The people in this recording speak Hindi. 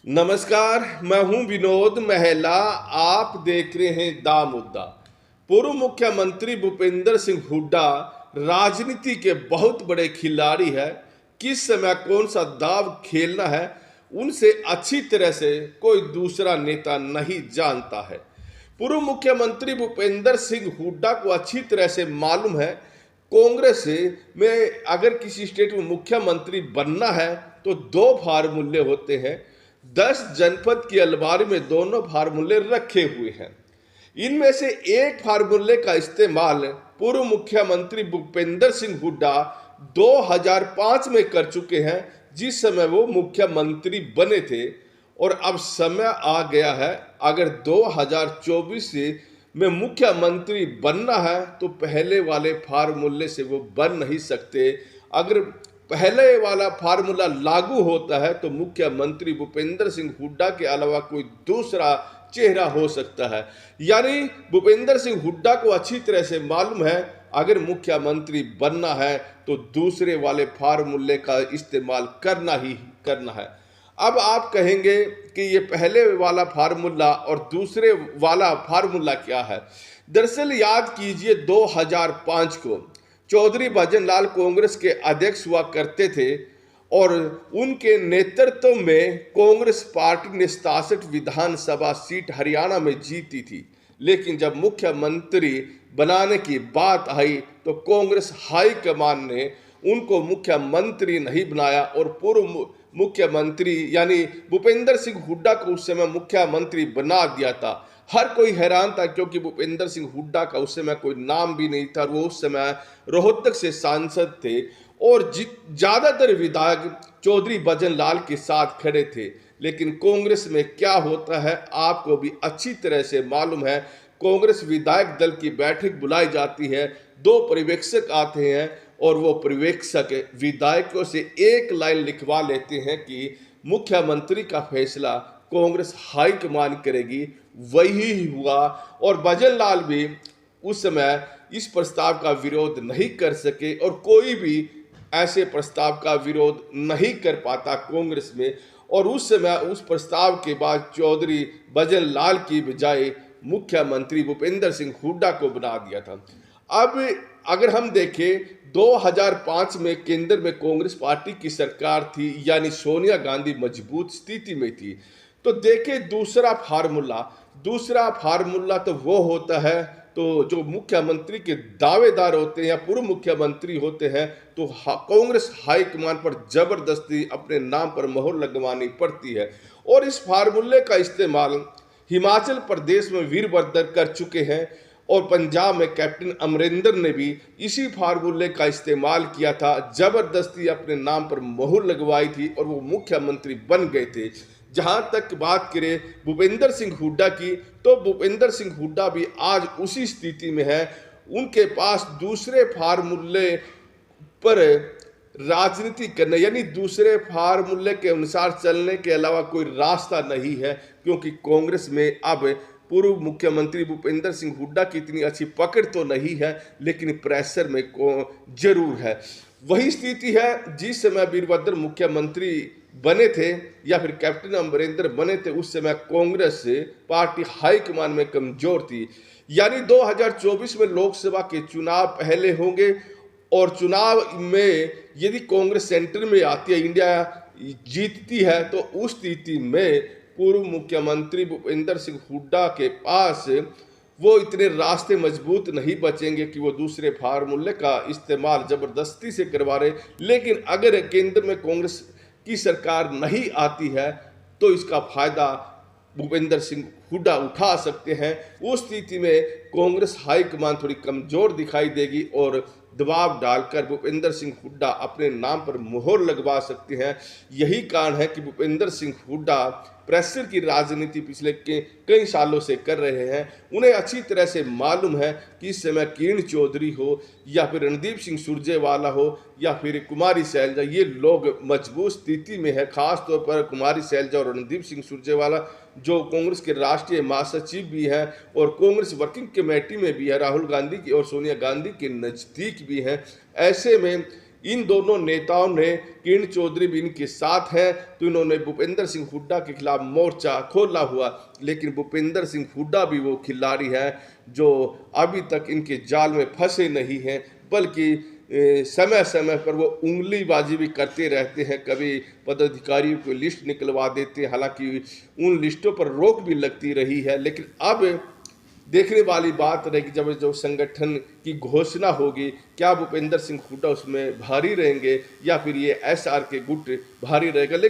नमस्कार, मैं हूं विनोद महला। आप देख रहे हैं दा मुद्दा। पूर्व मुख्यमंत्री भूपेंद्र सिंह हुड्डा राजनीति के बहुत बड़े खिलाड़ी है। किस समय कौन सा दाव खेलना है उनसे अच्छी तरह से कोई दूसरा नेता नहीं जानता है। पूर्व मुख्यमंत्री भूपेंद्र सिंह हुड्डा को अच्छी तरह से मालूम है कांग्रेस में अगर किसी स्टेट में मुख्यमंत्री बनना है तो दो फार्मूले होते हैं। 10 जनपद की अलमारी में दोनों फार्मूले रखे हुए हैं। इनमें से एक फार्मूले का इस्तेमाल पूर्व मुख्यमंत्री भूपेंद्र सिंह हुड्डा 2005 में कर चुके हैं, जिस समय वो मुख्यमंत्री बने थे। और अब समय आ गया है, अगर 2024 में मुख्यमंत्री बनना है तो पहले वाले फार्मूले से वो बन नहीं सकते। अगर पहले वाला फार्मूला लागू होता है तो मुख्यमंत्री भूपेंद्र सिंह हुड्डा के अलावा कोई दूसरा चेहरा हो सकता है। यानी भूपेंद्र सिंह हुड्डा को अच्छी तरह से मालूम है अगर मुख्यमंत्री बनना है तो दूसरे वाले फार्मूले का इस्तेमाल करना ही करना है। अब आप कहेंगे कि ये पहले वाला फार्मूला और दूसरे वाला फार्मूला क्या है। दरअसल याद कीजिए 2005 को चौधरी भजनलाल कांग्रेस के अध्यक्ष हुआ करते थे और उनके नेतृत्व में कांग्रेस पार्टी ने 67 विधानसभा सीट हरियाणा में जीती थी। लेकिन जब मुख्यमंत्री बनाने की बात आई तो कांग्रेस हाईकमान ने उनको मुख्यमंत्री नहीं बनाया और पूर्व मुख्यमंत्री यानी भूपेंद्र सिंह हुड्डा को उस समय मुख्यमंत्री बना दिया था। हर कोई हैरान था क्योंकि भूपेंद्र सिंह हुड्डा का उस समय कोई नाम भी नहीं था। वो उस समय रोहतक से सांसद थे और ज्यादातर विधायक चौधरी भजनलाल के साथ खड़े थे। लेकिन कांग्रेस में क्या होता है आपको भी अच्छी तरह से मालूम है। कांग्रेस विधायक दल की बैठक बुलाई जाती है, दो पर्यवेक्षक आते हैं और वो पर्यवेक्षक विधायकों से एक लाइन लिखवा लेते हैं कि मुख्यमंत्री का फैसला कांग्रेस हाईकमान करेगी। वही हुआ और भजनलाल भी उस समय इस प्रस्ताव का विरोध नहीं कर सके और कोई भी ऐसे प्रस्ताव का विरोध नहीं कर पाता कांग्रेस में। और उस समय उस प्रस्ताव के बाद चौधरी भजनलाल की बजाय मुख्यमंत्री भूपेंद्र सिंह हुड्डा को बना दिया था। अब अगर हम देखें 2005 में केंद्र में कांग्रेस पार्टी की सरकार थी, यानी सोनिया गांधी मजबूत स्थिति में थी। तो देखें दूसरा फार्मूला तो वो होता है तो जो मुख्यमंत्री के दावेदार होते हैं या पूर्व मुख्यमंत्री होते हैं तो कांग्रेस हाईकमान पर जबरदस्ती अपने नाम पर मोहर लगवानी पड़ती है। और इस फार्मूले का इस्तेमाल हिमाचल प्रदेश में वीरभद्र कर चुके हैं और पंजाब में कैप्टन अमरिंदर ने भी इसी फार्मूले का इस्तेमाल किया था, जबरदस्ती अपने नाम पर मोहर लगवाई थी और वो मुख्यमंत्री बन गए थे। जहां तक बात करें भूपेंद्र सिंह हुड्डा की तो भूपेंद्र सिंह हुड्डा भी आज उसी स्थिति में है। उनके पास दूसरे फार्मूले पर राजनीति करने यानी दूसरे फार्मूले के अनुसार चलने के अलावा कोई रास्ता नहीं है, क्योंकि कांग्रेस में अब पूर्व मुख्यमंत्री भूपेंद्र सिंह हुड्डा की इतनी अच्छी पकड़ तो नहीं है, लेकिन प्रेशर में जरूर है। वही स्थिति है जिस समय वीरभद्र मुख्यमंत्री बने थे या फिर कैप्टन अमरिंदर बने थे, उस समय कांग्रेस पार्टी हाईकमान में कमजोर थी। यानी 2024 में लोकसभा के चुनाव पहले होंगे और चुनाव में यदि कांग्रेस सेंटर में आती है, इंडिया जीतती है, तो उस स्थिति में पूर्व मुख्यमंत्री भूपेंद्र सिंह हुड्डा के पास वो इतने रास्ते मजबूत नहीं बचेंगे कि वो दूसरे फार्मूले का इस्तेमाल जबरदस्ती से करवा रहे। लेकिन अगर केंद्र में कांग्रेस की सरकार नहीं आती है तो इसका फायदा भूपेंद्र सिंह हुड्डा उठा सकते हैं। उस स्थिति में कांग्रेस हाईकमान थोड़ी कमजोर दिखाई देगी और दबाव डालकर भूपेंद्र सिंह हुड्डा अपने नाम पर मोहर लगवा सकते हैं। यही कारण है कि भूपेंद्र सिंह हुड्डा प्रेशर की राजनीति पिछले कई सालों से कर रहे हैं। उन्हें अच्छी तरह से मालूम है कि इस समय किरण चौधरी हो या फिर रणदीप सिंह सुरजेवाला हो या फिर कुमारी शैलजा, ये लोग मजबूत स्थिति में है। खास तौर पर कुमारी शैलजा और रणदीप सिंह सुरजेवाला जो कांग्रेस के राष्ट्रीय महासचिव भी हैं और कांग्रेस वर्किंग कमेटी में भी है, राहुल गांधी की और सोनिया गांधी के नज़दीक भी हैं। ऐसे में इन दोनों नेताओं ने, किरण चौधरी भी इनके साथ हैं, तो इन्होंने भूपेंद्र सिंह हुड्डा के खिलाफ मोर्चा खोला हुआ। लेकिन भूपेंद्र सिंह हुड्डा भी वो खिलाड़ी हैं जो अभी तक इनके जाल में फंसे नहीं हैं, बल्कि समय समय पर वो उंगलीबाजी भी करते रहते हैं। कभी पदाधिकारियों को लिस्ट निकलवा देते हैं, हालांकि उन लिस्टों पर रोक भी लगती रही है। लेकिन अब देखने वाली बात रहेगी, जब जो संगठन की घोषणा होगी, क्या भूपेंद्र सिंह हुड्डा उसमें भारी रहेंगे या फिर ये एसआर के गुट भारी रहेगा।